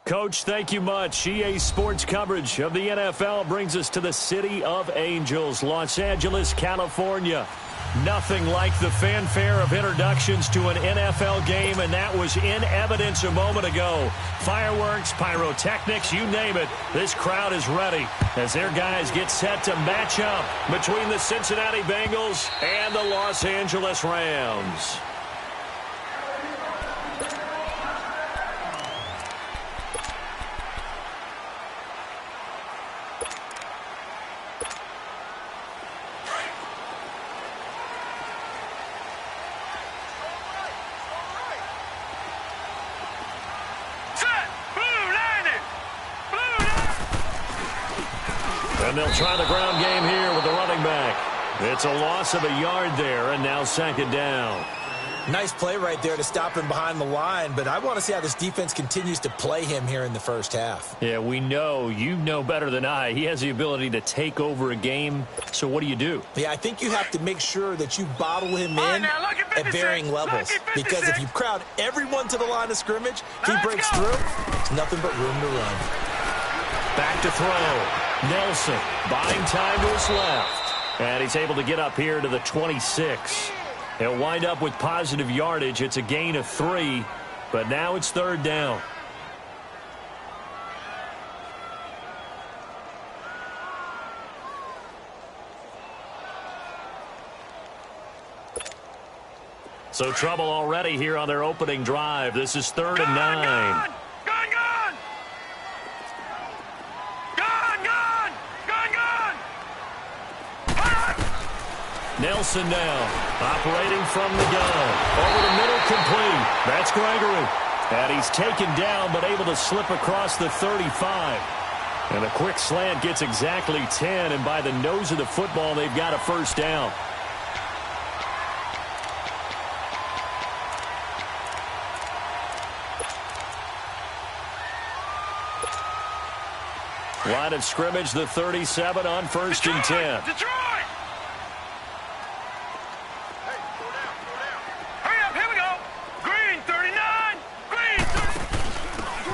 Coach, thank you much. EA Sports coverage of the NFL brings us to the City of Angels, Los Angeles, California. Nothing like the fanfare of introductions to an NFL game, and that was in evidence a moment ago. Fireworks, pyrotechnics, you name it. This crowd is ready as their guys get set to match up between the Cincinnati Bengals and the Los Angeles Rams. And they'll try the ground game here with the running back. It's a loss of a yard there, and now second down. Nice play right there to stop him behind the line, but I want to see how this defense continues to play him here in the first half. Yeah, we know. You know better than I. He has the ability to take over a game, so what do? Yeah, I think you have to make sure that you bottle him in at varying levels, because if you crowd everyone to the line of scrimmage, if he breaks through, there's nothing but room to run. Back to throw. Nelson buying time to his left. And he's able to get up here to the 26. He'll wind up with positive yardage. It's a gain of 3, but now it's third down. So trouble already here on their opening drive. This is 3rd and 9. Nelson now, operating from the gun. Over the middle, complete. That's Gregory. And he's taken down, but able to slip across the 35. And a quick slant gets exactly 10, and by the nose of the football, they've got a first down. Line of scrimmage, the 37 on 1st and 10. Detroit!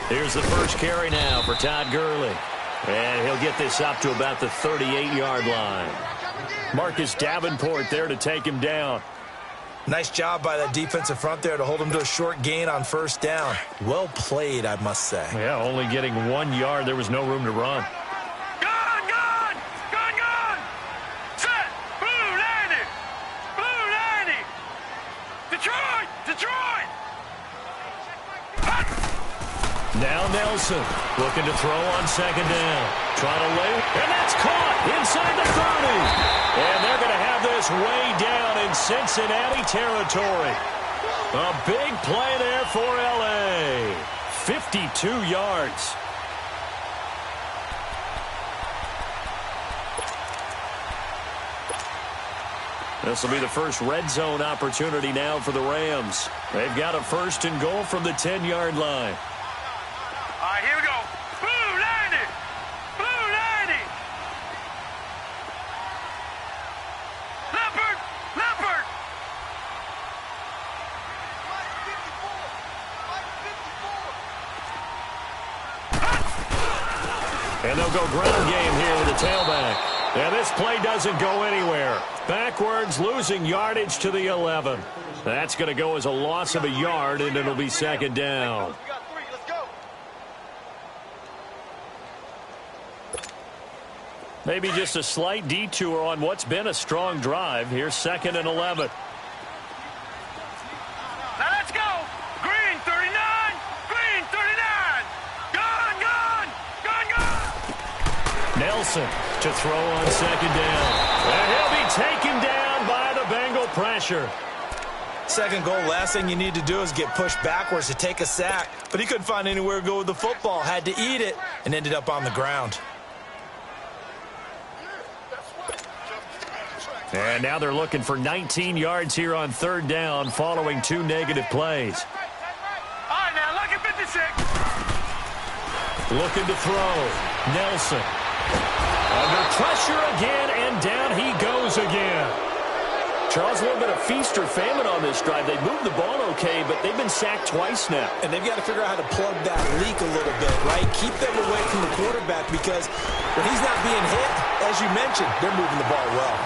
Here's the first carry now for Todd Gurley. And he'll get this up to about the 38-yard line. Marcus Davenport there to take him down. Nice job by that defensive front there to hold him to a short gain on first down. Well played, I must say. Yeah, only getting 1 yard. There was no room to run. Set! Blue 90! Blue 90! Detroit! Detroit! Now Nelson looking to throw on second down. Trying to lay, and that's caught inside the 30. And they're going to have this way down in Cincinnati territory. A big play there for L.A. 52 yards. This will be the first red zone opportunity now for the Rams. They've got a 1st and goal from the 10-yard line. All right, here we go. Blue 90! Blue 90! Leopard! Leopard! And they'll go ground game here with the tailback. And this play doesn't go anywhere. Backwards, losing yardage to the 11. That's going to go as a loss of a yard, and it'll be second down. Maybe just a slight detour on what's been a strong drive. Here's 2nd and 11. Now let's go! Green 39! Green 39! Gone, gone! Gone, gone! Nelson to throw on second down. And he'll be taken down by the Bengal pressure. Second goal, last thing you need to do is get pushed backwards to take a sack. But he couldn't find anywhere to go with the football. Had to eat it and ended up on the ground. And now they're looking for 19 yards here on 3rd down following 2 negative plays. All right, now look at 56. Looking to throw. Nelson. Under pressure again, and down he goes again. Charles, a little bit of feast or famine on this drive. They moved the ball okay, but they've been sacked twice now. And they've got to figure out how to plug that leak a little bit, right? Keep them away from the quarterback because when he's not being hit, as you mentioned, they're moving the ball well.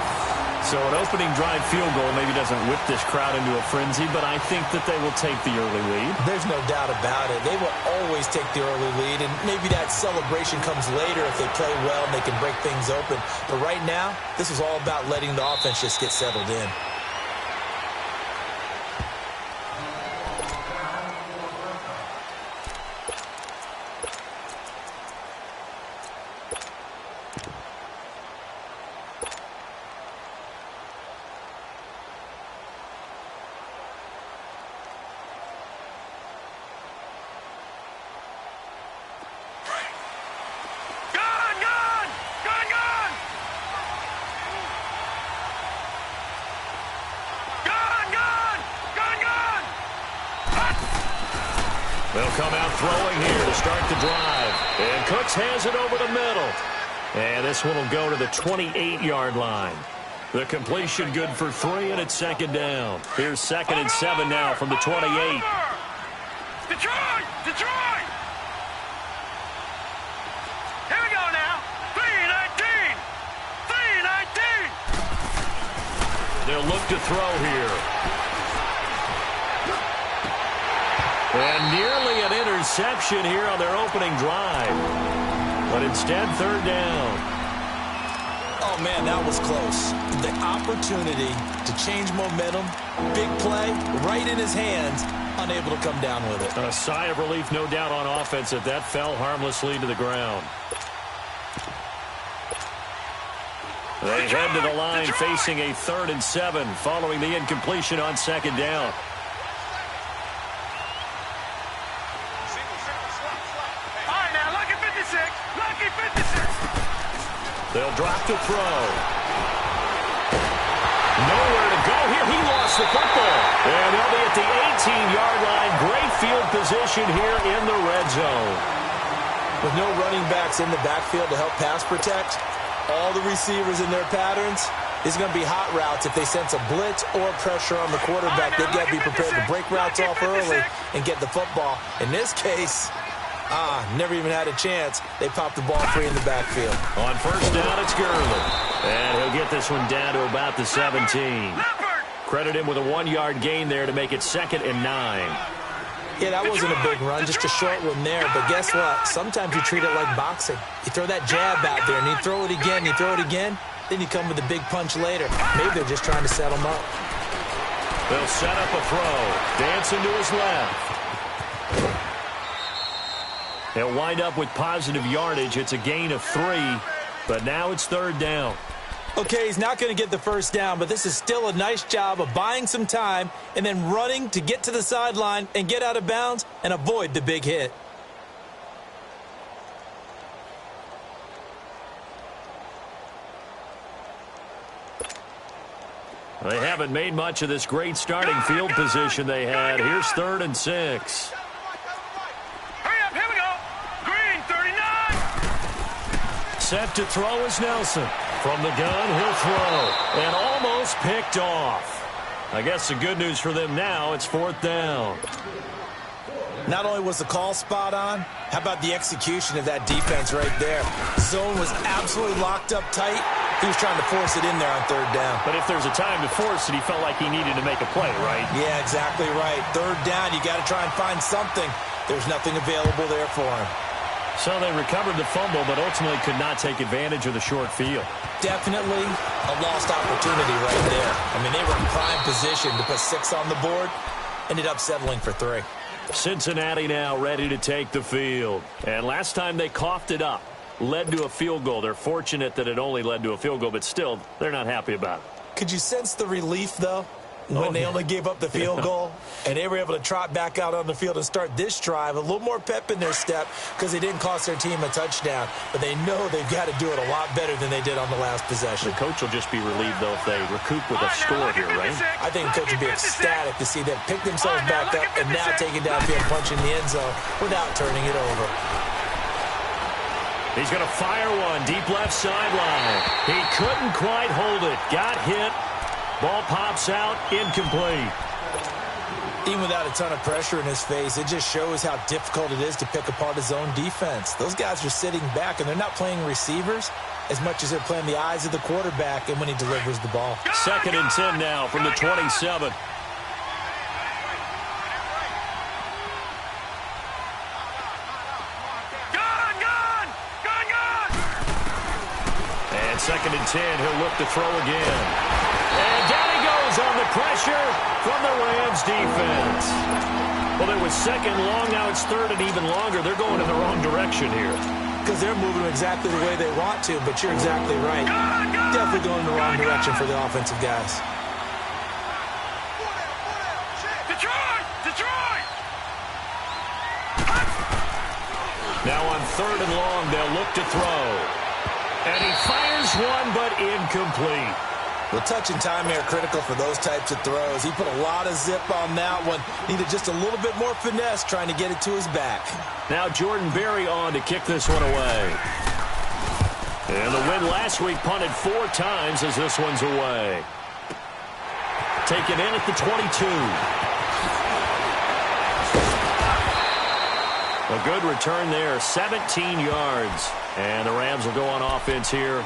So an opening drive field goal maybe doesn't whip this crowd into a frenzy, but I think that they will take the early lead. There's no doubt about it. They will always take the early lead, and maybe that celebration comes later if they play well and they can break things open. But right now, this is all about letting the offense just get settled in. They'll come out throwing here to start the drive. And Cooks has it over the middle. And this one will go to the 28-yard line. The completion good for 3, and it's second down. Here's 2nd and 7 now from the 28. Detroit! Detroit! Here we go now. 3-19. 3-19. They'll look to throw here. And nearly an interception here on their opening drive. But instead, 3rd down. Oh, man, that was close. The opportunity to change momentum, big play, right in his hands, unable to come down with it. A sigh of relief, no doubt, on offense if that fell harmlessly to the ground. They head to the line facing a 3rd and 7 following the incompletion on 2nd down. They'll drop to throw. Nowhere to go here. He lost the football. And they'll be at the 18-yard line. Great field position here in the red zone. With no running backs in the backfield to help pass protect, all the receivers in their patterns, it's going to be hot routes. If they sense a blitz or pressure on the quarterback, they've got to be prepared to break routes off early and get the football. In this case, never even had a chance. They popped the ball free in the backfield. On 1st down, it's Gurley. And he'll get this one down to about the 17. Credit him with a 1-yard gain there to make it 2nd and 9. Yeah, that wasn't a big run, just a short one there. But guess what? Sometimes you treat it like boxing. You throw that jab out there, and you throw it again, you throw it again, then you come with a big punch later. Maybe they're just trying to set him up. They'll set up a throw. Dancing to his left. They'll wind up with positive yardage. It's a gain of 3, but now it's 3rd down. Okay, he's not going to get the 1st down, but this is still a nice job of buying some time and then running to get to the sideline and get out of bounds and avoid the big hit. They haven't made much of this great starting field position they had. Here's 3rd and 6. Set to throw is Nelson. From the gun, he'll throw. And almost picked off. I guess the good news for them now, it's 4th down. Not only was the call spot on, how about the execution of that defense right there? Zone was absolutely locked up tight. He was trying to force it in there on 3rd down. But if there's a time to force it, he felt like he needed to make a play, right? Yeah, exactly right. 3rd down, you got to try and find something. There's nothing available there for him. So they recovered the fumble, but ultimately could not take advantage of the short field. Definitely a lost opportunity right there. I mean, they were in prime position to put 6 on the board. Ended up settling for 3. Cincinnati now ready to take the field. And last time they coughed it up, led to a field goal. They're fortunate that it only led to a field goal, but still, they're not happy about it. Could you sense the relief, though? When they only gave up the field goal, and they were able to trot back out on the field and start this drive. A little more pep in their step because they didn't cost their team a touchdown. But they know they've got to do it a lot better than they did on the last possession. The coach will just be relieved, though, if they recoup with a score here, right? I think the coach will be ecstatic to see them pick themselves back up and now take it downfield, punch in the end zone without turning it over. He's going to fire one deep left sideline. He couldn't quite hold it. Got hit. Ball pops out, incomplete. Even without a ton of pressure in his face, it just shows how difficult it is to pick apart his own defense. Those guys are sitting back, and they're not playing receivers as much as they're playing the eyes of the quarterback and when he delivers the ball. 2nd and 10 now from the 27. And 2nd and 10, he'll look to throw again. And down he goes on the pressure from the Rams defense. Well, it was 2nd long, now it's 3rd and even longer. They're going in the wrong direction here. Because they're moving exactly the way they want to, but you're exactly right. Definitely going in the wrong direction for the offensive guys. Detroit! Now on 3rd and long, they'll look to throw. And he fires one, but incomplete. Well, touch and time are critical for those types of throws. He put a lot of zip on that one. Needed just a little bit more finesse trying to get it to his back. Now Jordan Berry on to kick this one away. And the win last week punted 4 times as this one's away. Taken in at the 22. A good return there, 17 yards. And the Rams will go on offense here.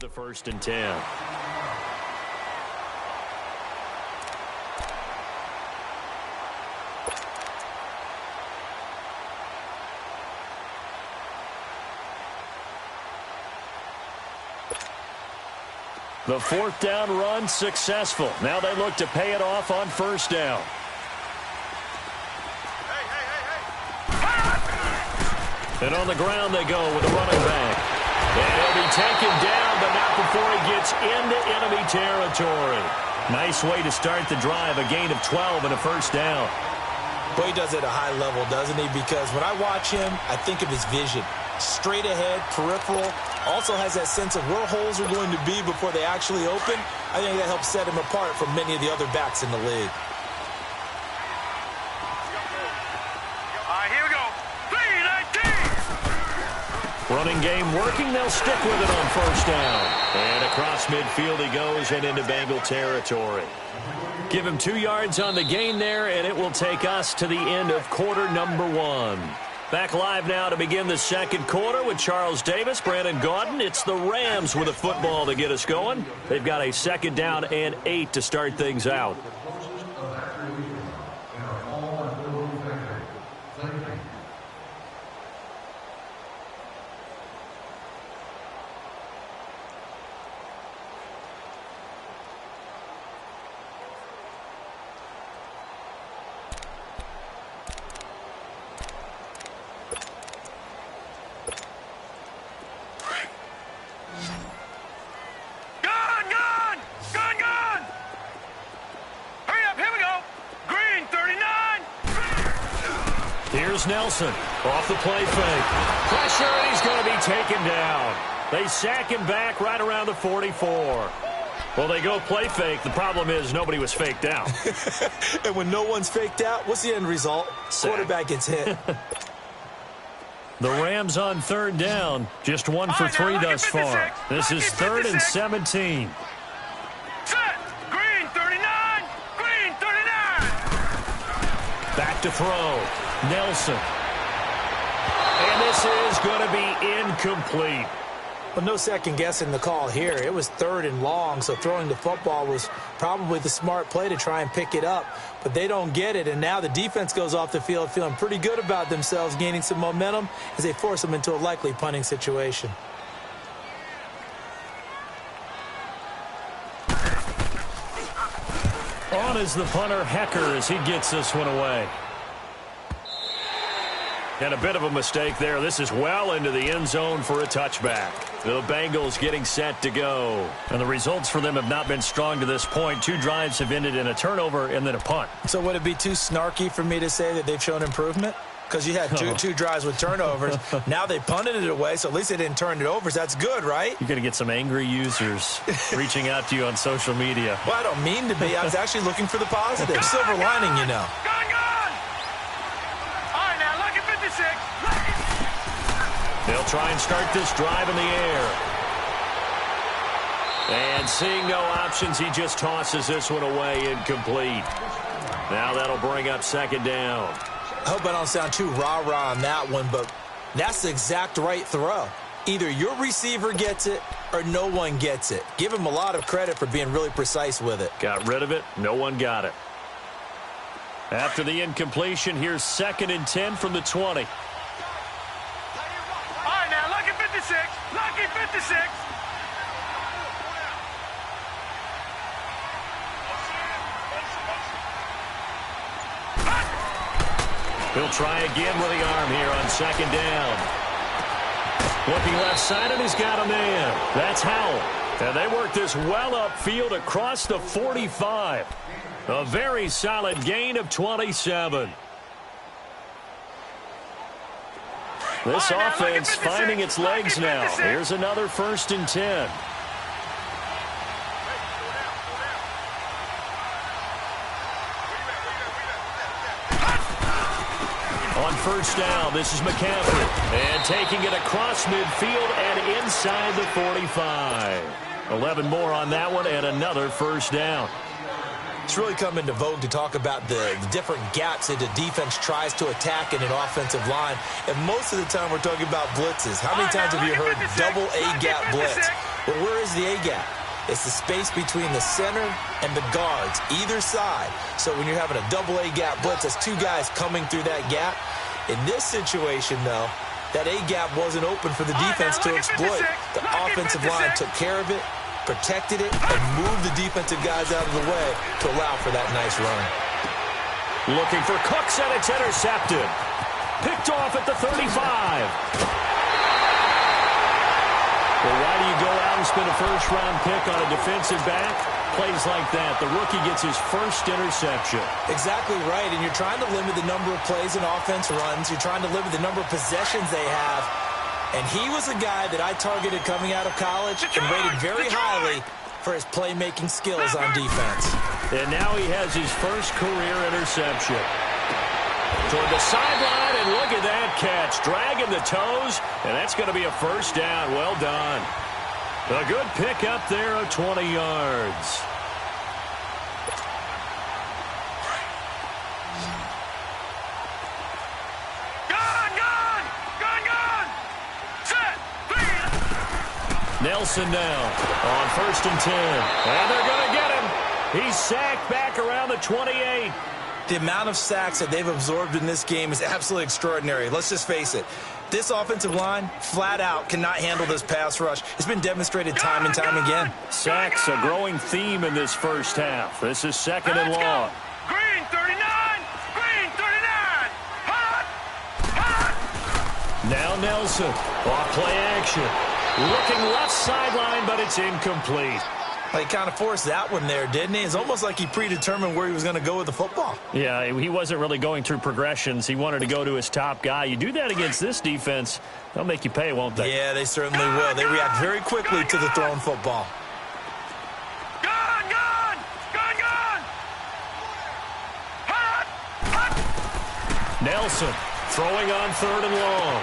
the 1st and 10. The 4th down run successful. Now they look to pay it off on 1st down. And on the ground they go with a running back. And he'll be taken down, but not before he gets into enemy territory. Nice way to start the drive, a gain of 12 and a 1st down. Boy, he does it at a high level, doesn't he? Because when I watch him, I think of his vision. Straight ahead, peripheral, also has that sense of where holes are going to be before they actually open. I think that helps set him apart from many of the other backs in the league. Here we go. 3-19. Running game working. They'll stick with it on 1st down. And across midfield he goes and into Bengal territory. Give him 2 yards on the gain there, and it will take us to the end of quarter number 1. Back live now to begin the 2nd quarter with Charles Davis, Brandon Gaudin. It's the Rams with a football to get us going. They've got a 2nd down and 8 to start things out. Here's Nelson off the play fake. Pressure, and he's going to be taken down. They sack him back right around the 44. Well, they go play fake. The problem is nobody was faked out. And when no one's faked out, what's the end result? Sack. Quarterback gets hit. The Rams on 3rd down. Just 1 for 3 thus far. This is 3rd and 17. Set. Green 39. Green 39. Back to throw. Nelson. And this is going to be incomplete. Well, no second guessing the call here. It was 3rd and long, so throwing the football was probably the smart play to try and pick it up. But they don't get it, and now the defense goes off the field feeling pretty good about themselves, gaining some momentum as they force them into a likely punting situation. On is the punter, Hecker, as he gets this one away. And a bit of a mistake there. This is well into the end zone for a touchback. The Bengals getting set to go. And the results for them have not been strong to this point. 2 drives have ended in a turnover and then a punt. So would it be too snarky for me to say that they've shown improvement? Because you had two drives with turnovers. Now they punted it away, so at least they didn't turn it over. So that's good, right? You're going to get some angry users reaching out to you on social media. Well, I don't mean to be. I was actually looking for the positive. Silver lining, you know. They'll try and start this drive in the air. And seeing no options, he just tosses this one away incomplete. Now that'll bring up 2nd down. I hope I don't sound too rah-rah on that one, but that's the exact right throw. Either your receiver gets it or no one gets it. Give him a lot of credit for being really precise with it. Got rid of it. No one got it. After the incompletion, here's 2nd and 10 from the 20. Lucky 56. He'll try again with the arm here on 2nd down. Looking left side, and he's got a man. That's Howell. And they work this well upfield across the 45. A very solid gain of 27. This offense finding its legs now. Here's another 1st and 10. On 1st down, this is McCaffrey. And taking it across midfield and inside the 45. 11 more on that one and another 1st down. It's really come into vogue to talk about the different gaps that the defense tries to attack in an offensive line. And most of the time we're talking about blitzes. How many times have you heard double A-gap blitz? Well, where is the A-gap? It's the space between the center and the guards, either side. So when you're having a double A-gap blitz, that's two guys coming through that gap. In this situation, though, that A-gap wasn't open for the defense to exploit. The offensive line took care of it, protected it, and moved the defensive guys out of the way to allow for that nice run. Looking for Cooks, and it's intercepted. Picked off at the 35. Well, why do you go out and spend a first-round pick on a defensive back? Plays like that, the rookie gets his first interception. Exactly right, and you're trying to limit the number of plays and offense runs. You're trying to limit the number of possessions they have. And he was a guy that I targeted coming out of college and rated very highly for his playmaking skills on defense. And now he has his first career interception. Toward the sideline, and look at that catch. Dragging the toes, and that's going to be a first down. Well done. A good pick up there of 20 yards. Nelson now on 1st and 10. And they're going to get him. He's sacked back around the 28. The amount of sacks that they've absorbed in this game is absolutely extraordinary. Let's just face it. This offensive line, flat out, cannot handle this pass rush. It's been demonstrated time and time again. Sacks, a growing theme in this first half. This is 2nd and long. Green 39. Green 39. Hot. Hot. Now Nelson. Off play action. Looking left sideline, but it's incomplete. He kind of forced that one there, didn't he? It's almost like he predetermined where he was going to go with the football. Yeah, he wasn't really going through progressions. He wanted to go to his top guy. You do that against this defense, they'll make you pay, won't they? Yeah, they certainly will. They react very quickly to the thrown football. Gone, gone, gone, gone. Hot, hot. Nelson throwing on 3rd and long.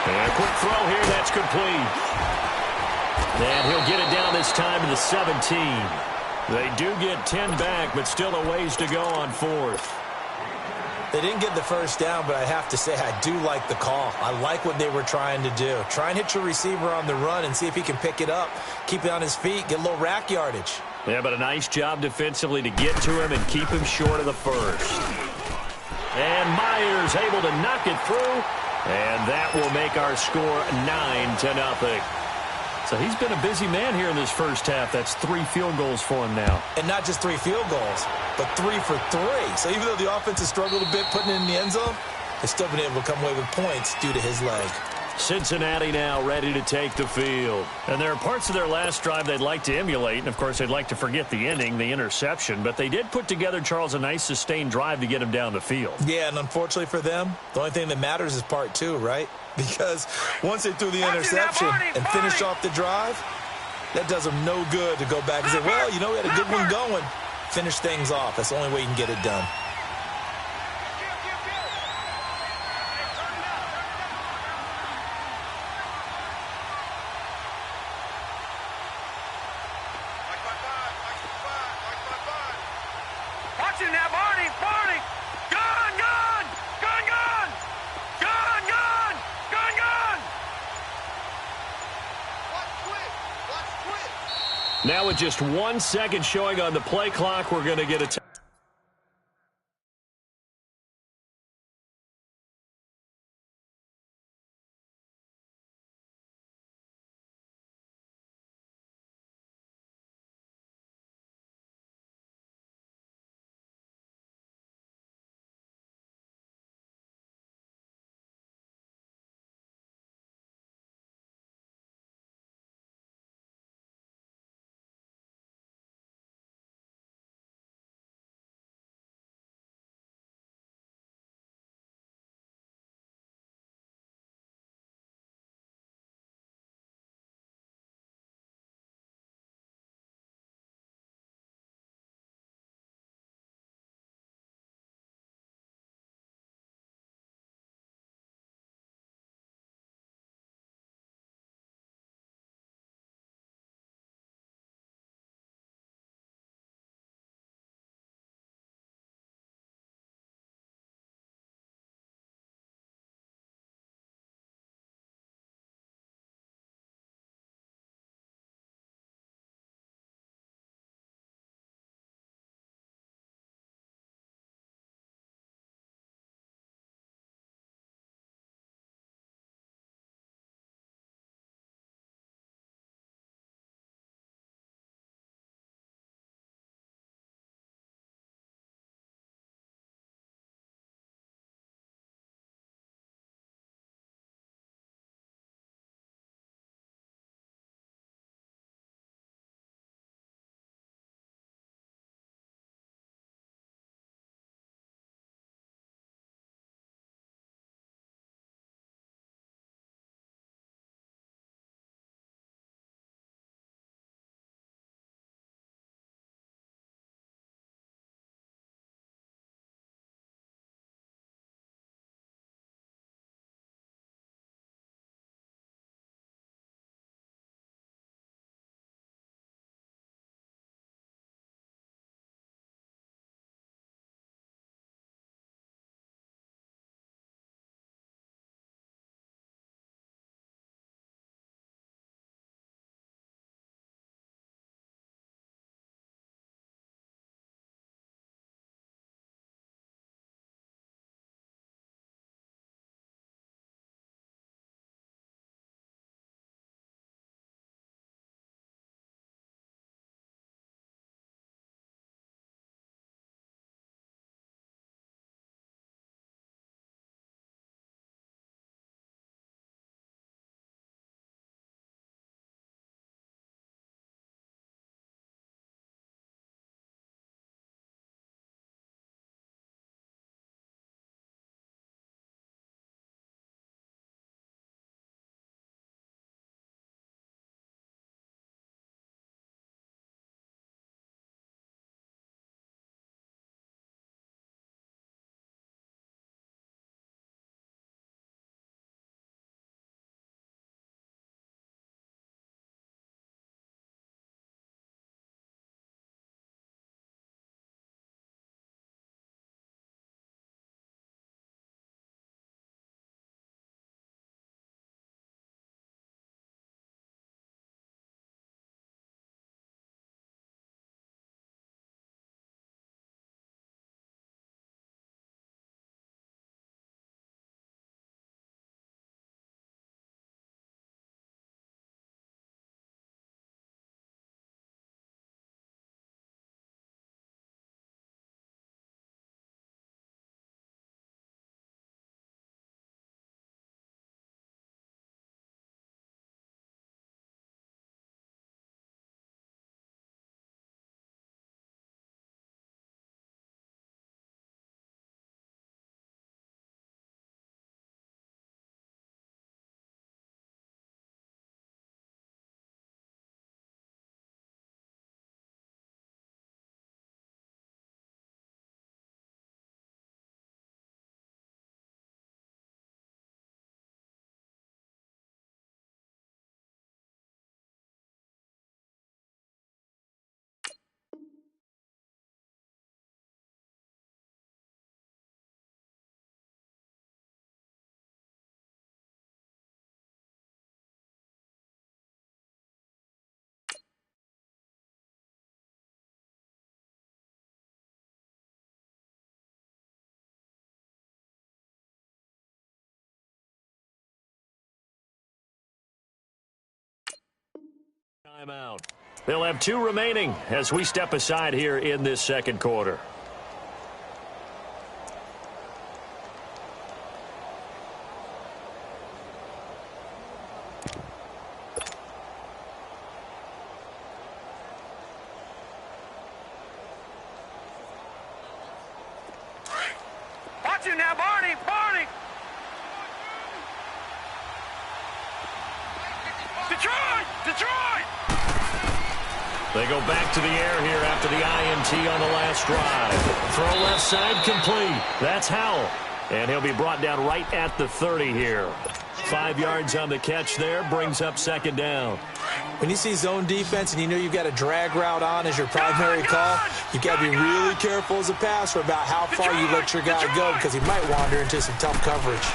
And a quick throw here, that's complete. And he'll get it down this time to the 17. They do get 10 back, but still a ways to go on 4th. They didn't get the first down, but I have to say I do like the call. I like what they were trying to do. Try and hit your receiver on the run and see if he can pick it up, keep it on his feet, get a little rack yardage. Yeah, but a nice job defensively to get to him and keep him short of the first. And Myers able to knock it through. And that will make our score 9-0. So he's been a busy man here in this first half. That's 3 field goals for him now. And not just 3 field goals, but 3 for 3. So even though the offense has struggled a bit putting it in the end zone, they've still been able to come away with points due to his leg. Cincinnati now ready to take the field. And there are parts of their last drive they'd like to emulate. And, of course, they'd like to forget the ending, the interception. But they did put together, Charles, a nice sustained drive to get him down the field. Yeah, and unfortunately for them, the only thing that matters is part 2, right? Because once they threw the interception and finished off the drive, that does them no good to go back and say, well, you know, we had a good one going. Finish things off. That's the only way you can get it done. Watching that, Barney, Barney. Gone, gone, gone, gone. Gone, gone, gone, gone. Watch quick. Now with just 1 second showing on the play clock, we're going to get a Timeout. They'll have 2 remaining as we step aside here in this second quarter. Watch you now, Barney! Barney! Detroit! Detroit! They go back to the air here after the INT on the last drive. Throw left side complete. That's Howell. And he'll be brought down right at the 30 here. 5 yards on the catch there, brings up second down. When you see zone defense and you know you've got a drag route on as your primary call, you've got to be really careful as a passer about how far you let your guy go because he might wander into some tough coverage.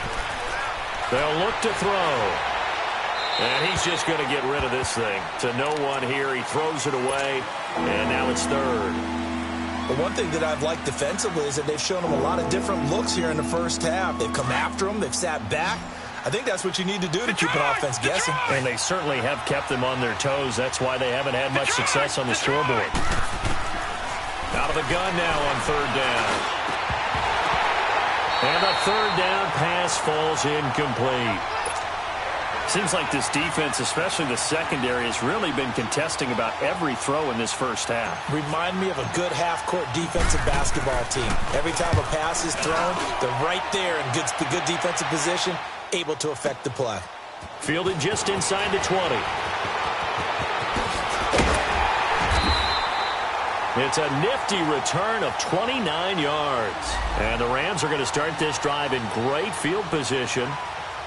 They'll look to throw. And he's just going to get rid of this thing. To no one here. He throws it away, and now it's third. The one thing that I've liked defensively is that they've shown him a lot of different looks here in the first half. They've come after him. They've sat back. I think that's what you need to do to keep an offense guessing. And they certainly have kept them on their toes. That's why they haven't had much success on the scoreboard. Out of the gun now on third down. And the third down pass falls incomplete. Seems like this defense, especially the secondary, has really been contesting about every throw in this first half. Remind me of a good half-court defensive basketball team. Every time a pass is thrown, they're right there in good defensive position, able to affect the play. Fielded just inside the 20. It's a nifty return of 29 yards. And the Rams are going to start this drive in great field position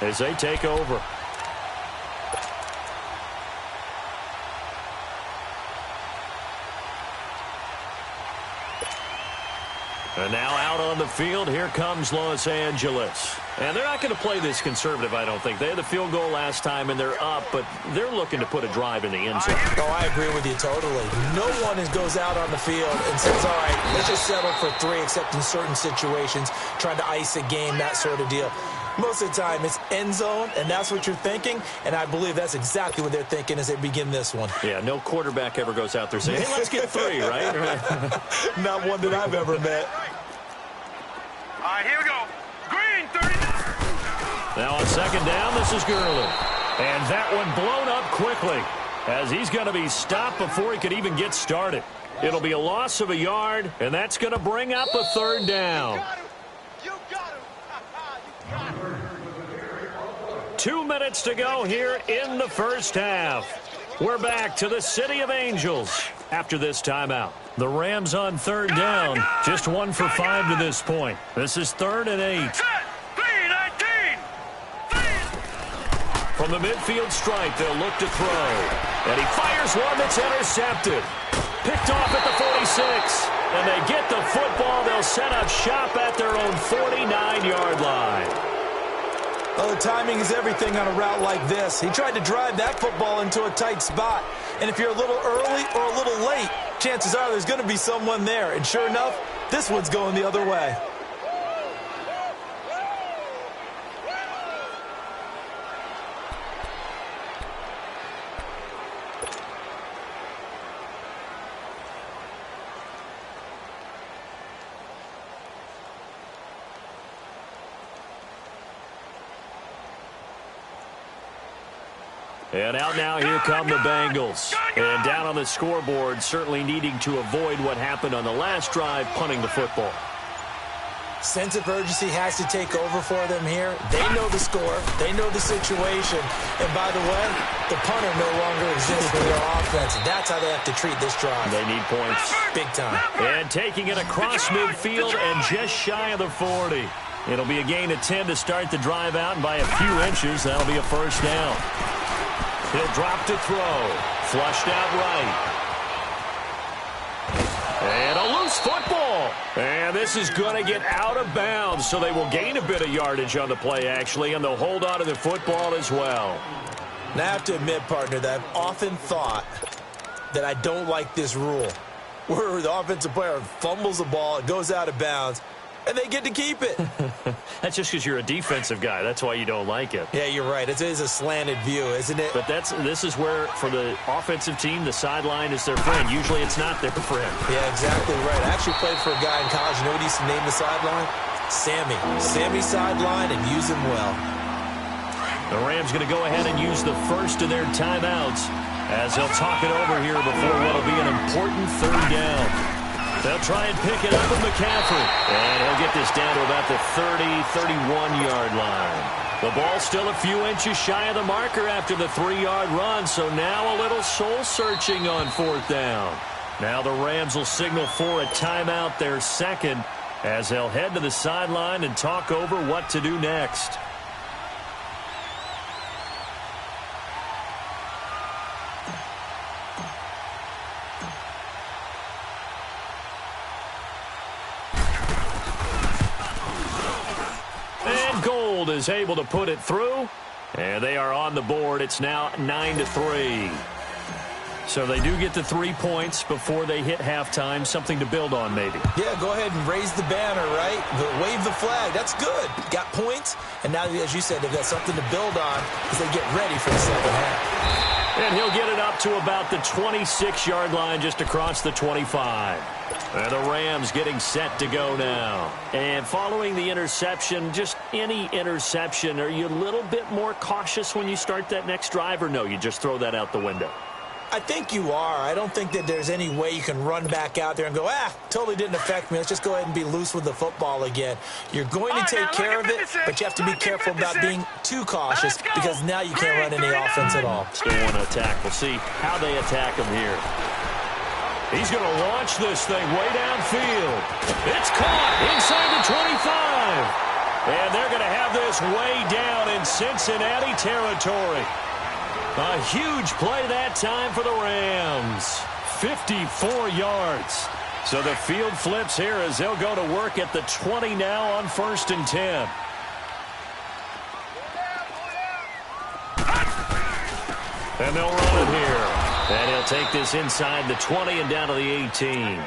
as they take over. And now out on the field, here comes Los Angeles. And they're not going to play this conservative, I don't think. They had the field goal last time, and they're up, but they're looking to put a drive in the end zone. Oh, I agree with you totally. No one goes out on the field and says, all right, let's just settle for 3, except in certain situations, trying to ice a game, that sort of deal. Most of the time, it's end zone, and that's what you're thinking, and I believe that's exactly what they're thinking as they begin this one. Yeah, no quarterback ever goes out there saying, hey, let's get 3, right? Not one that I've ever met. All right, here we go. Green, 39. Now on second down, this is Gurley. And that one blown up quickly as he's going to be stopped before he could even get started. It'll be a loss of a yard, and that's going to bring up a third down. You got him. You got him. 2 minutes to go here in the first half. We're back to the City of Angels after this timeout. The Rams on third down, just 1 for 5 to this point. This is 3rd and 8. From the midfield stripe, they'll look to throw. And he fires one that's intercepted. Picked off at the 46. And they get the football. They'll set up shop at their own 49-yard line. Well, the timing is everything on a route like this. He tried to drive that football into a tight spot. And if you're a little early or a little late, chances are there's going to be someone there. And sure enough, this one's going the other way. And out now, here come the Bengals. And down on the scoreboard, certainly needing to avoid what happened on the last drive, punting the football. Sense of urgency has to take over for them here. They know the score. They know the situation. And by the way, the punter no longer exists for their offense. And that's how they have to treat this drive. They need points. Big time. And taking it across midfield and just shy of the 40. It'll be a gain of 10 to start the drive out. And by a few inches, that'll be a first down. He'll drop to throw. Flushed out right. And a loose football. And this is going to get out of bounds, so they will gain a bit of yardage on the play, actually, and they'll hold on to the football as well. Now, I have to admit, partner, that I've often thought that I don't like this rule, where the offensive player fumbles the ball, it goes out of bounds, and they get to keep it. That's just because you're a defensive guy. That's why you don't like it. Yeah, you're right. It is a slanted view, isn't it? But this is where, for the offensive team, the sideline is their friend. Usually it's not their friend. Yeah, exactly right. I actually played for a guy in college. You know what he used to name the sideline? Sammy. Sammy sideline, and use him well. The Rams going to go ahead and use the first of their timeouts as they'll talk it over here before what will be an important third down. They'll try and pick it up with McCaffrey. And he'll get this down to about the 30, 31-yard line. The ball's still a few inches shy of the marker after the 3-yard run, so now a little soul-searching on fourth down. Now the Rams will signal for a timeout, their second, as they'll head to the sideline and talk over what to do next. Gold is able to put it through, and they are on the board. It's now 9-3. So they do get the 3 points before they hit halftime, something to build on maybe. Yeah, go ahead and raise the banner, right? Wave the flag. That's good. Got points, and now, as you said, they've got something to build on as they get ready for the second half. And he'll get it up to about the 26-yard line, just across the 25. And the Rams getting set to go now. And following the interception, just any interception, are you a little bit more cautious when you start that next drive, or no, you just throw that out the window? I think you are. I don't think that there's any way you can run back out there and go, totally didn't affect me. Let's just go ahead and be loose with the football again. You're going to take care of it, but you have to be careful about being too cautious because now you can't run any offense at all. Still want to attack. We'll see how they attack him here. He's going to launch this thing way downfield. It's caught inside the 25. And they're going to have this way down in Cincinnati territory. A huge play that time for the Rams. 54 yards. So the field flips here as they'll go to work at the 20 now on 1st and 10. And they'll run it here. And he'll take this inside the 20 and down to the 18.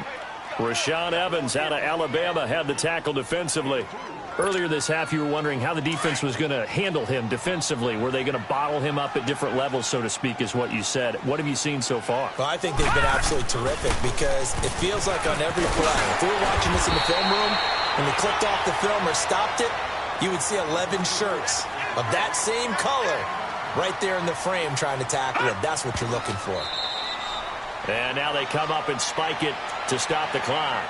Rashaan Evans out of Alabama had the tackle defensively. Earlier this half, you were wondering how the defense was going to handle him defensively. Were they going to bottle him up at different levels, so to speak, is what you said. What have you seen so far? Well, I think they've been absolutely terrific because it feels like on every play, if we were watching this in the film room, when they clicked off the film or stopped it, you would see 11 shirts of that same color right there in the frame trying to tackle it. That's what you're looking for. And now they come up and spike it to stop the clock.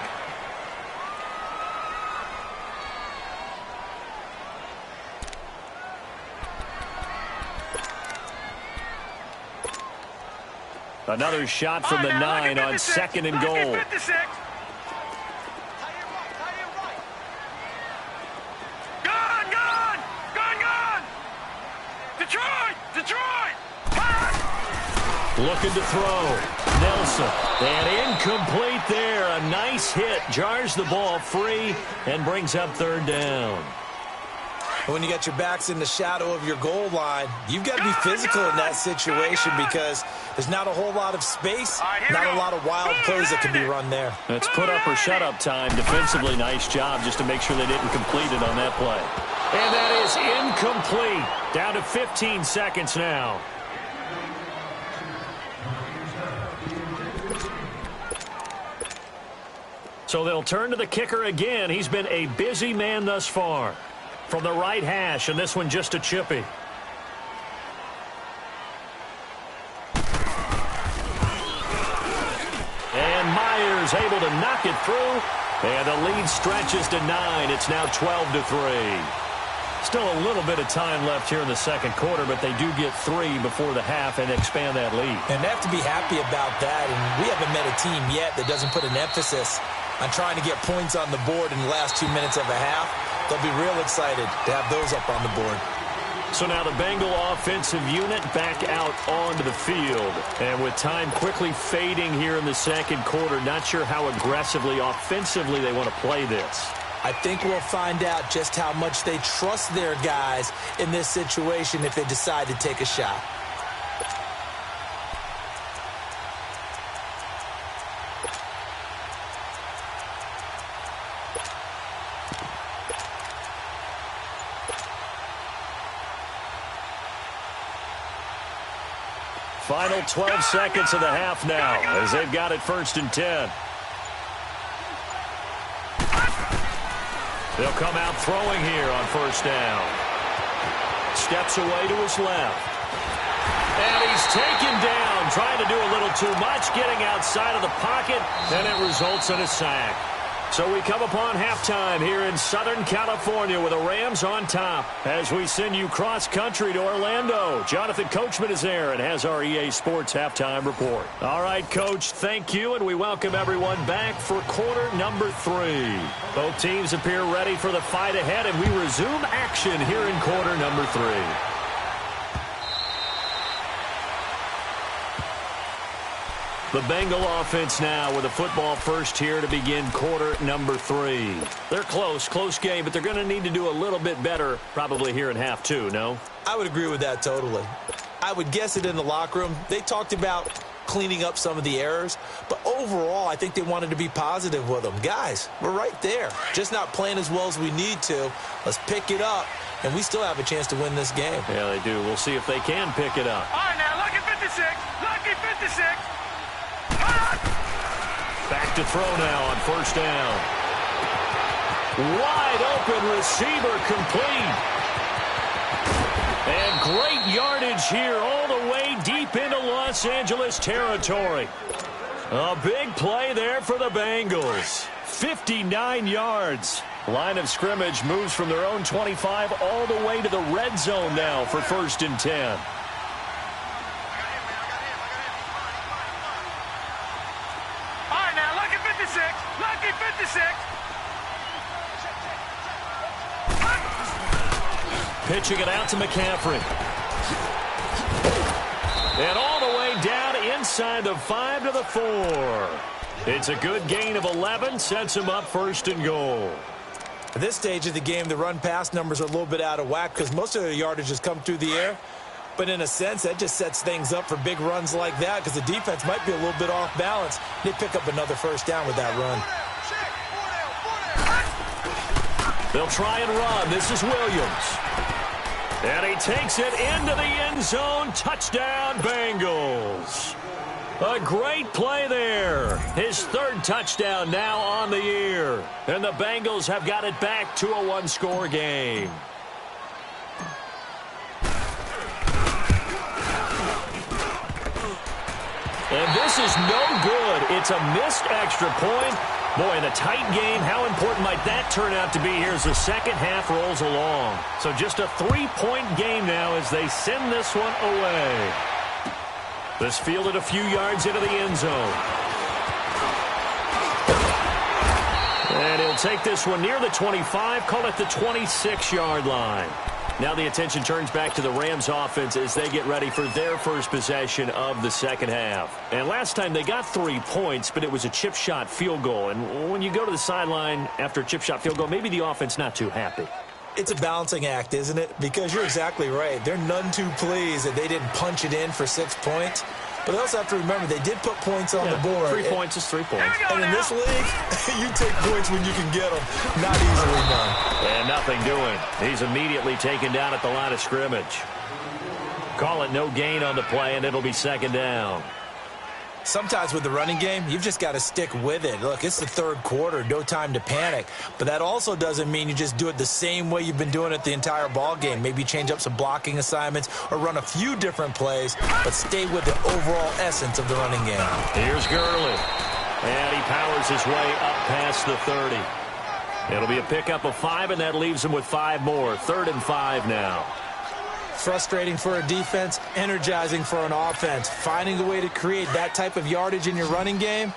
Another shot from the 9 on 2nd and goal. Looking to throw. Nelson. And incomplete there. A nice hit. Jars the ball free and brings up 3rd down. When you got your backs in the shadow of your goal line, you've got to be physical in that situation because there's not a whole lot of space, not a lot of wild plays that can be run there. It's put up or shut up time. Defensively, nice job just to make sure they didn't complete it on that play. And that is incomplete. Down to 15 seconds now. So they'll turn to the kicker again. He's been a busy man thus far. From the right hash, and this one just a chippy. And Myers able to knock it through. And the lead stretches to 9. It's now 12-3. Still a little bit of time left here in the second quarter, but they do get 3 before the half and expand that lead. And they have to be happy about that. And we haven't met a team yet that doesn't put an emphasis on trying to get points on the board in the last 2 minutes of a half. They'll be real excited to have those up on the board. So now the Bengal offensive unit back out onto the field. And with time quickly fading here in the second quarter, not sure how aggressively, offensively they want to play this. I think we'll find out just how much they trust their guys in this situation if they decide to take a shot. Final 12 seconds of the half now as they've got it 1st and 10. They'll come out throwing here on 1st down. Steps away to his left. And he's taken down, trying to do a little too much, getting outside of the pocket, and it results in a sack. So we come upon halftime here in Southern California with the Rams on top as we send you cross-country to Orlando. Jonathan Coachman is there and has our EA Sports halftime report. All right, Coach, thank you, and we welcome everyone back for quarter number 3. Both teams appear ready for the fight ahead, and we resume action here in quarter number 3. The Bengal offense now with a football first here to begin quarter number 3. They're close game, but they're going to need to do a little bit better probably here in half 2, no? I would agree with that totally. I would guess it in the locker room. They talked about cleaning up some of the errors, but overall I think they wanted to be positive with them. Guys, we're right there. Just not playing as well as we need to. Let's pick it up, and we still have a chance to win this game. Yeah, they do. We'll see if they can pick it up. All right, now, lucky 56. Lucky 56. Back to throw now on 1st down. Wide open receiver complete. And great yardage here all the way deep into Los Angeles territory. A big play there for the Bengals. 59 yards. Line of scrimmage moves from their own 25 all the way to the red zone now for 1st and 10. Lucky 56. Pitching it out to McCaffrey. And all the way down inside the 5 to the 4. It's a good gain of 11. Sets him up 1st and goal. At this stage of the game, the run-pass numbers are a little bit out of whack because most of their yardage has come through the air. But in a sense, that just sets things up for big runs like that because the defense might be a little bit off balance. They pick up another 1st down with that run. They'll try and run. This is Williams. And he takes it into the end zone. Touchdown, Bengals. A great play there. His 3rd touchdown now on the year. And the Bengals have got it back to a 1-score game. And this is no good. It's a missed extra point. Boy, in a tight game, how important might that turn out to be here as the second half rolls along? So just a 3-point game now as they send this one away. This fielded a few yards into the end zone. And he'll take this one near the 25, call it the 26-yard line. Now the attention turns back to the Rams offense as they get ready for their first possession of the second half. And last time they got 3 points, but it was a chip shot field goal. And when you go to the sideline after a chip shot field goal, maybe the offense not too happy. It's a balancing act, isn't it? Because you're exactly right. They're none too pleased that they didn't punch it in for 6 points. But they also have to remember they did put points on the board. 3 points is 3 points. And in this league, you take points when you can get them. Not easily done. And nothing doing. He's immediately taken down at the line of scrimmage. Call it no gain on the play, and it'll be 2nd down. Sometimes with the running game, you've just got to stick with it. Look, it's the 3rd quarter, no time to panic. But that also doesn't mean you just do it the same way you've been doing it the entire ball game. Maybe change up some blocking assignments or run a few different plays, but stay with the overall essence of the running game. Here's Gurley. And he powers his way up past the 30. It'll be a pickup of 5, and that leaves him with 5 more. 3rd and 5 now. Frustrating for a defense, energizing for an offense. Finding a way to create that type of yardage in your running game,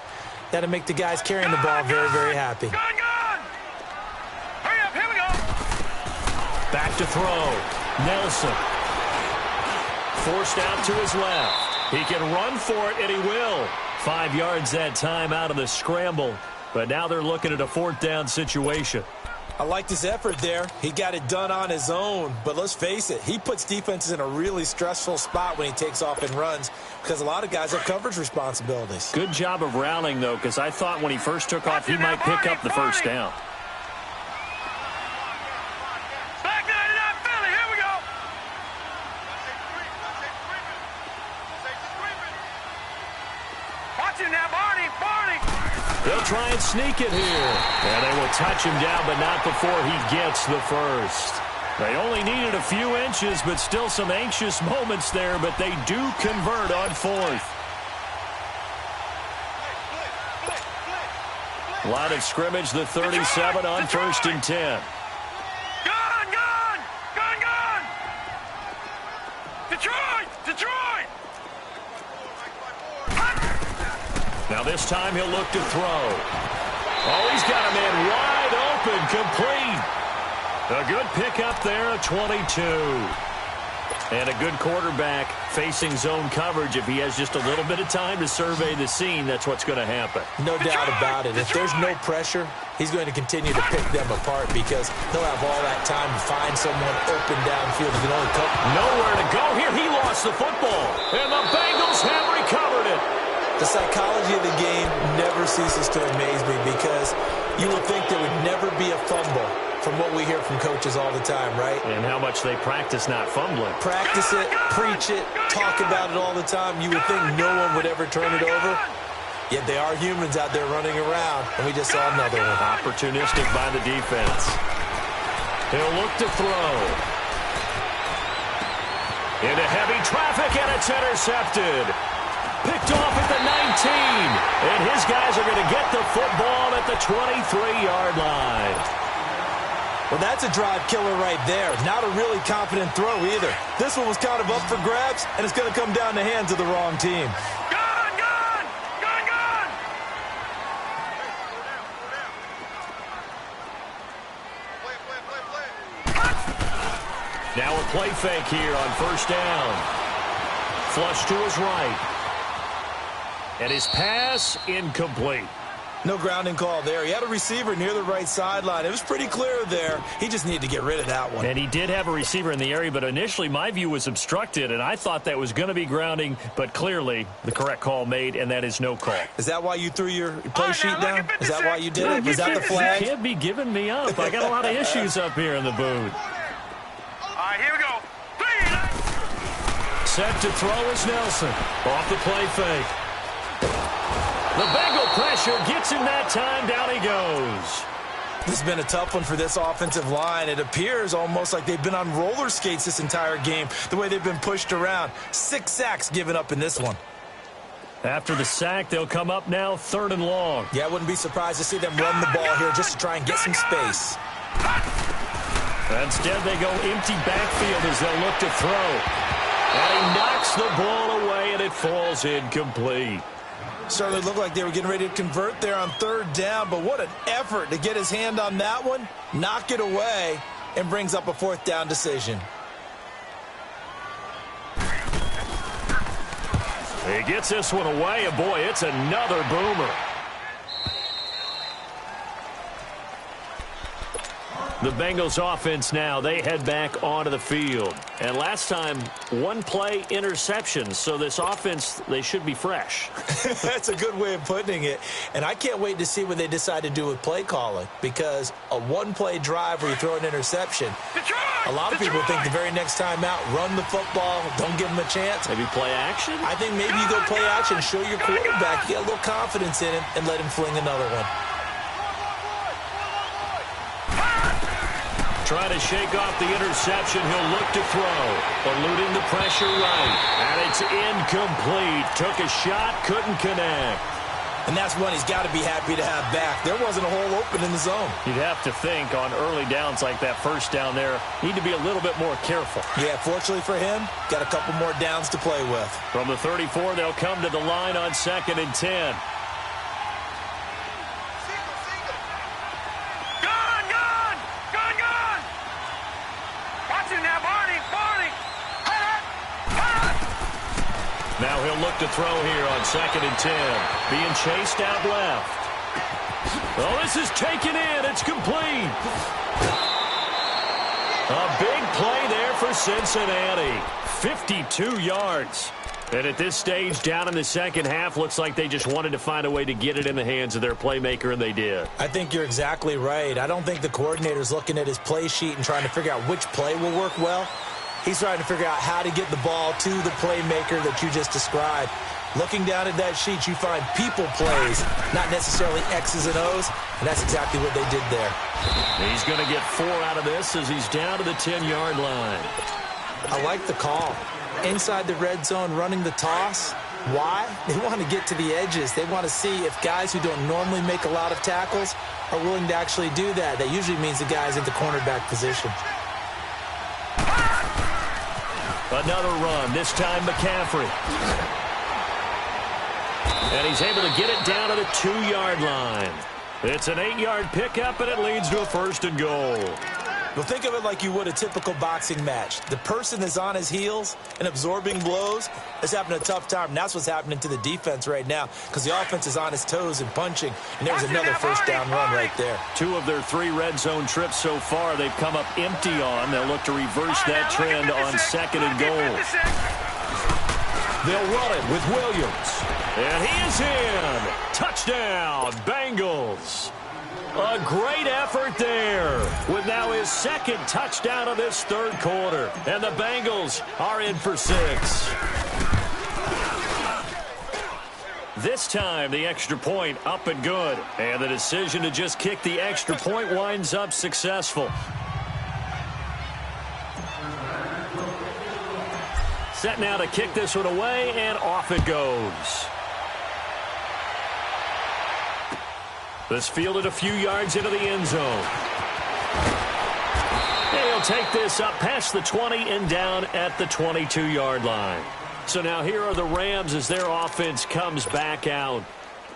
that'll make the guys carrying the ball very, very happy. Gun! Hurry up, here we go. Back to throw. Nelson. Forced out to his left. He can run for it, and he will. 5 yards that time out of the scramble. But now they're looking at a 4th down situation. I liked his effort there. He got it done on his own. But let's face it, he puts defenses in a really stressful spot when he takes off and runs because a lot of guys have coverage responsibilities. Good job of rallying, though, because I thought when he first took off, he might pick up the 1st down. Back 99 Philly, here we go. They'll try and sneak it here. And they will touch him down, but not before he gets the first. They only needed a few inches, but still some anxious moments there, but they do convert on fourth. Line of scrimmage, the 37 on 1st and 10. Gun, gun! Gun, gun! Detroit! Detroit! Now this time he'll look to throw. Oh, he's got a man wide open, complete. A good pickup there, a 22. And a good quarterback facing zone coverage. If he has just a little bit of time to survey the scene, that's what's going to happen. No doubt about it. If there's no pressure, he's going to continue to pick them apart because he'll have all that time to find someone open downfield. He can only come. Nowhere to go here. He lost the football. And the Bengals have recovered it. The psychology of the game never ceases to amaze me because you would think there would never be a fumble from what we hear from coaches all the time, right? And how much they practice not fumbling. Practice it, preach it, talk about it all the time. You would think no one would ever turn it over. Yet they are humans out there running around, and we just saw another one. Opportunistic by the defense. He'll look to throw. Into heavy traffic, and it's intercepted. Picked off at the 19. And his guys are going to get the football at the 23-yard line. Well, that's a drive killer right there. Not a really confident throw either. This one was kind of up for grabs, and it's going to come down the hands of the wrong team. Gun, gun! Gun, gun! Now a play fake here on 1st down. Flush to his right. And his pass incomplete. No grounding call there. He had a receiver near the right sideline. It was pretty clear there. He just needed to get rid of that one. And he did have a receiver in the area, but initially my view was obstructed, and I thought that was going to be grounding, but clearly the correct call made, and that is no call. Is that why you threw your play sheet down? Is that why you did it? Was that the flag? You can't be giving me up. I got a lot of issues up here in the booth. All right, here we go. Set to throw is Nelson. Off the play fake. The Bengal pressure gets him that time. Down he goes. This has been a tough one for this offensive line. It appears almost like they've been on roller skates this entire game, the way they've been pushed around. 6 sacks given up in this one. After the sack, they'll come up now 3rd and long. Yeah, I wouldn't be surprised to see them run the ball here just to try and get some space. Instead, they go empty backfield as they'll look to throw. And he knocks the ball away, and it falls incomplete. Certainly looked like they were getting ready to convert there on 3rd down, but what an effort to get his hand on that one, knock it away, and brings up a 4th down decision. He gets this one away, and boy, it's another boomer. The Bengals offense now, they head back onto the field. And last time, 1-play interception. So this offense, they should be fresh. That's a good way of putting it. And I can't wait to see what they decide to do with play calling. Because a 1-play drive where you throw an interception, a lot of people think the very next time out, run the football, don't give them a chance. Maybe play action? I think maybe you go play action, show your quarterback, you get a little confidence in him, and let him fling another one. Trying to shake off the interception. He'll look to throw. Eluding the pressure right. And it's incomplete. Took a shot, couldn't connect. And that's one he's got to be happy to have back. There wasn't a hole open in the zone. You'd have to think on early downs like that 1st down there, need to be a little bit more careful. Yeah, fortunately for him, got a couple more downs to play with. From the 34, they'll come to the line on 2nd and 10. Now he'll look to throw here on 2nd and 10. Being chased out left. Oh, this is taken in. It's complete. A big play there for Cincinnati. 52 yards. And at this stage, down in the second half, looks like they just wanted to find a way to get it in the hands of their playmaker, and they did. I think you're exactly right. I don't think the coordinator's looking at his play sheet and trying to figure out which play will work well. He's trying to figure out how to get the ball to the playmaker that you just described. Looking down at that sheet, you find people plays, not necessarily X's and O's, and that's exactly what they did there. He's going to get 4 out of this as he's down to the 10-yard line. I like the call. Inside the red zone, running the toss. Why? They want to get to the edges. They want to see if guys who don't normally make a lot of tackles are willing to actually do that. That usually means the guy's at the cornerback position. Another run, this time McCaffrey. And he's able to get it down to the 2-yard line. It's an 8-yard pickup, and it leads to a 1st and goal. Well, think of it like you would a typical boxing match. The person is on his heels and absorbing blows is having a tough time. And that's what's happening to the defense right now because the offense is on his toes and punching. And there's another first down run right there. 2 of their 3 red zone trips so far they've come up empty on. They'll look to reverse that trend on 2nd and goal. They'll run it with Williams. And he is in. Touchdown, Bengals. A great effort there with now his 2nd touchdown of this 3rd quarter. And the Bengals are in for 6. This time, the extra point up and good. And the decision to just kick the extra point winds up successful. Set now to kick this one away, and off it goes. This fielded a few yards into the end zone. And he'll take this up past the 20 and down at the 22-yard line. So now here are the Rams as their offense comes back out.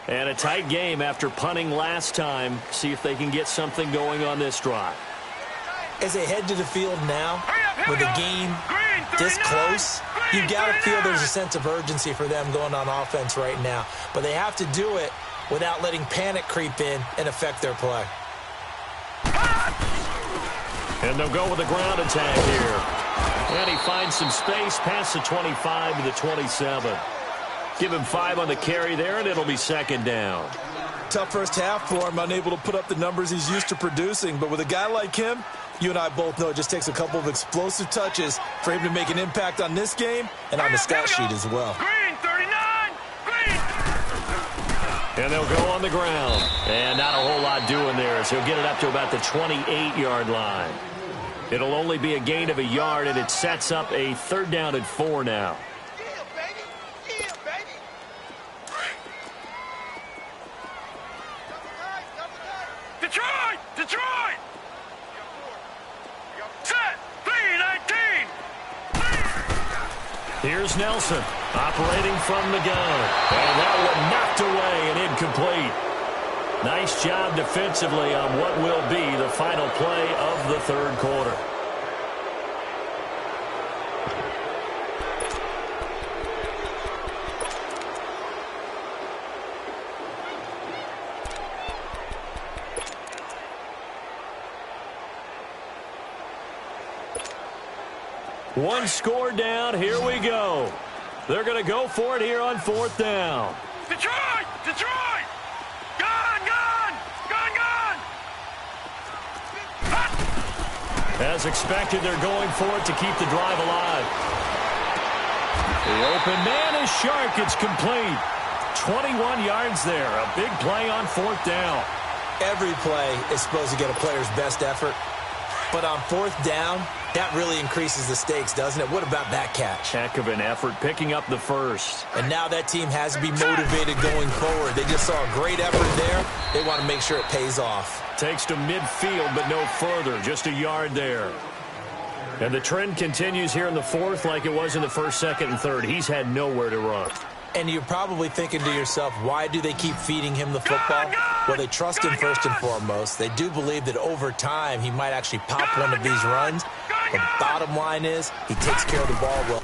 And a tight game after punting last time. See if they can get something going on this drive. As they head to the field now, with the game this close, you've got to feel there's a sense of urgency for them going on offense right now. But they have to do it without letting panic creep in and affect their play. And they'll go with a ground attack here. And he finds some space past the 25 to the 27. Give him 5 on the carry there, and it'll be 2nd down. Tough first half for him, unable to put up the numbers he's used to producing. But with a guy like him, you and I both know it just takes a couple of explosive touches for him to make an impact on this game and on the stat sheet as well. Green, 39, green. And they'll go on the ground. And not a whole lot doing there, so he'll get it up to about the 28-yard line. It'll only be a gain of a yard, and it sets up a 3rd down and 4 now. Yeah, baby. Yeah, baby. Detroit, Detroit. Set, 3-19. Here's Nelson operating from the gun. And that one knocked away and incomplete. Nice job defensively on what will be the final play of the 3rd quarter. One score down. Here we go. They're going to go for it here on 4th down. Detroit, Detroit. Gone, gone, gone, gone. As expected, they're going for it to keep the drive alive. The open man is Shark. It's complete. 21 yards there. A big play on 4th down. Every play is supposed to get a player's best effort. But on 4th down, that really increases the stakes, doesn't it? What about that catch? Heck of an effort picking up the 1st. And now that team has to be motivated going forward. They just saw a great effort there. They want to make sure it pays off. Takes to midfield, but no further. Just a yard there. And the trend continues here in the 4th like it was in the 1st, 2nd, and 3rd. He's had nowhere to run. And you're probably thinking to yourself, why do they keep feeding him the football? Well, they trust him first and foremost. They do believe that over time he might actually pop one of these runs. The bottom line is he takes care of the ball well.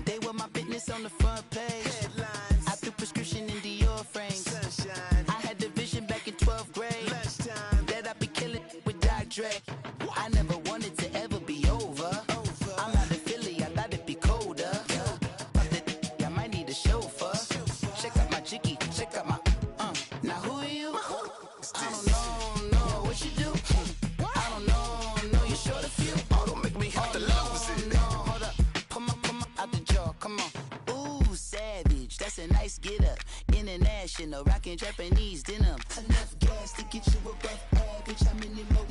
They want my fitness on the front page. Headlines. I threw prescription in Dior frames. Sunshine. I had the vision back in 12th grade. Lunchtime. That I'd be killing with Dr. Dre. I never wanted to ever be over. I'm out of feeling. vacation or rocking Japanese denim. Enough gas to get you above average. How many more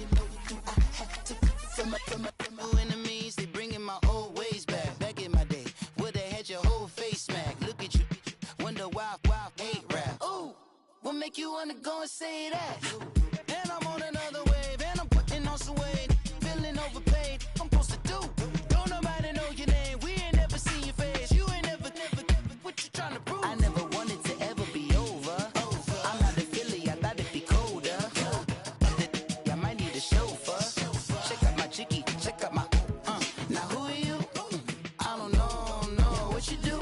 do I have to from my enemies? They bringing my old ways back. Back in my day, would've had your whole face smacked. Look at you, wonder why hate rap. Ooh, what make you wanna go and say that? And I'm on another wave, and I'm putting on some weight. Feeling overpaid, I'm supposed to do. Don't nobody know your name, we ain't never seen your face. You ain't never, what you trying to prove? I never wanted to ever be over. I'm not a Philly, I thought it'd be colder. I might need a chauffeur. Check out my chicky, check out my, now who are you? I don't know, what you do?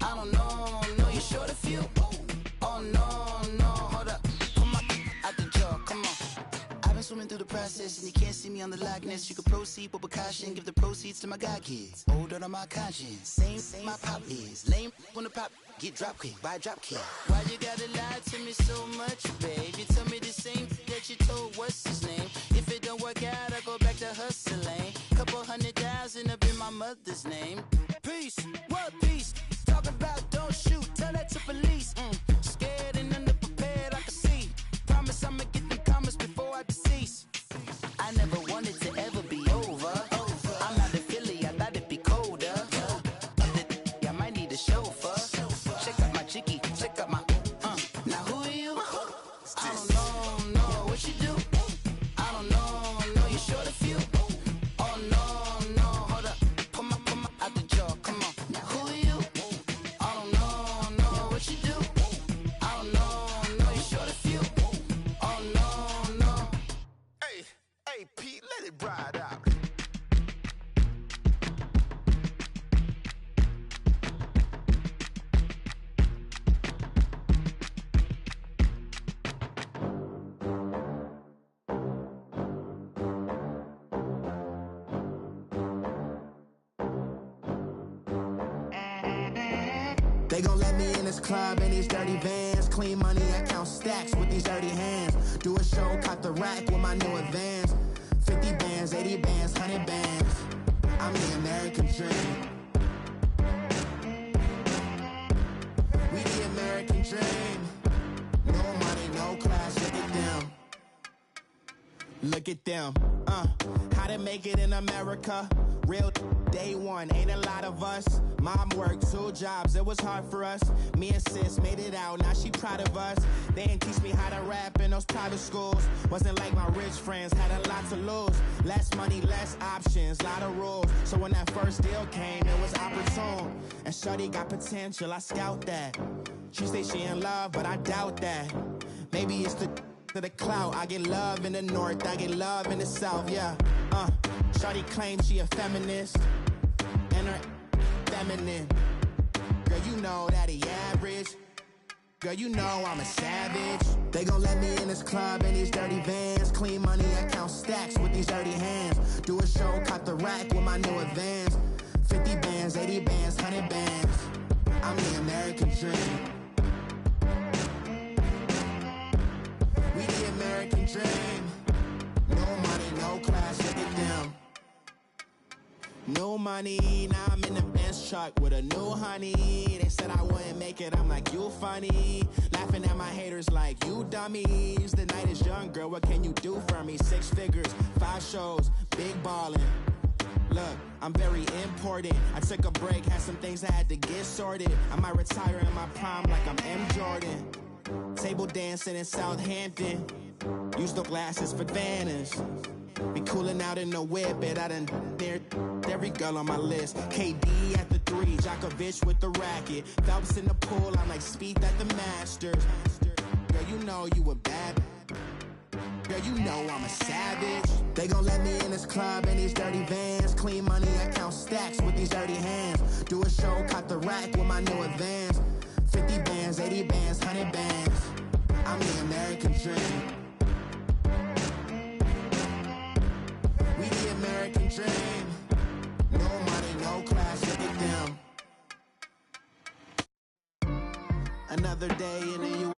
I don't know, you short a few. Oh no, hold up, come on, out the jaw, come on. I've been swimming through the process and you can't see me on the Loch Ness. You can proceed with precaution, give the proceeds to my god kids. Older on my conscience, same my pop is. Lame when the pop get drop quick, buy drop kid. Why you gotta lie to me so much, babe? You tell me the same that you told what's his name. If it don't work out, I go back to hustling. Couple 100,000 up in my mother's name. Peace, what peace? Talk about don't shoot, tell that to police. Scared and underprepared, I can see. Promise I'ma get them comments before I decease. I never wanted to ever be over. I'm not a Philly, I thought it'd be colder. I might need a chauffeur. Check out my chicky, check out my, now who are you? I don't know, what you do? I don't know, you short a few. Oh no, hold up, come on, out the jaw, come on. Now who are you? I don't know, what you do? I don't know, you short a few. Oh no. Hey, Pete, let it ride out. They gon' let me in this club in these dirty vans. Clean money, I count stacks with these dirty hands. Do a show, caught the rack with my new advance. 50 bands, 80 bands, 100 bands. I'm the American dream. We the American dream. No money, no class, look at them. Look at them, how to make it in America. Real day one, ain't a lot of us. Mom worked 2 jobs, it was hard for us. Me and sis made it out, now she proud of us. They didn't teach me how to rap in those private schools. Wasn't like my rich friends, had a lot to lose. Less money, less options, lot of rules. So when that first deal came, it was opportune. And shorty got potential, I scout that. She say she in love, but I doubt that. Maybe it's to the clout. I get love in the north, I get love in the south, yeah. Shawty claims she a feminist, and her feminine. Girl, you know that he average. Girl, you know I'm a savage. They gon' let me in this club in these dirty vans. Clean money, I count stacks with these dirty hands. Do a show, caught the rack with my new advance. 50 bands, 80 bands, 100 bands. I'm the American dream. We the American dream. No money, no class, look at them. No money, now I'm in the Benz truck with a new honey. They said I wouldn't make it, I'm like, you funny. Laughing at my haters like, you dummies. The night is young, girl, what can you do for me? 6 figures, 5 shows, big ballin'. Look, I'm very important. I took a break, had some things I had to get sorted. I might retire in my prime like I'm M. Jordan. Table dancing in Southampton. Use the glasses for Vannas. Be cooling out in the whip, but I done dared every girl on my list. KD at the 3, Djokovic with the racket. Phelps in the pool, I'm like Speed at the Masters. Girl, you know you a bad. Girl, you know I'm a savage. They gon' let me in this club in these dirty vans. Clean money, I count stacks with these dirty hands. Do a show, caught the rack with my new advance. 50 bands, 80 bands, 100 bands. I'm the American dream. We the American dream. No money, no class, look at them. Another day in the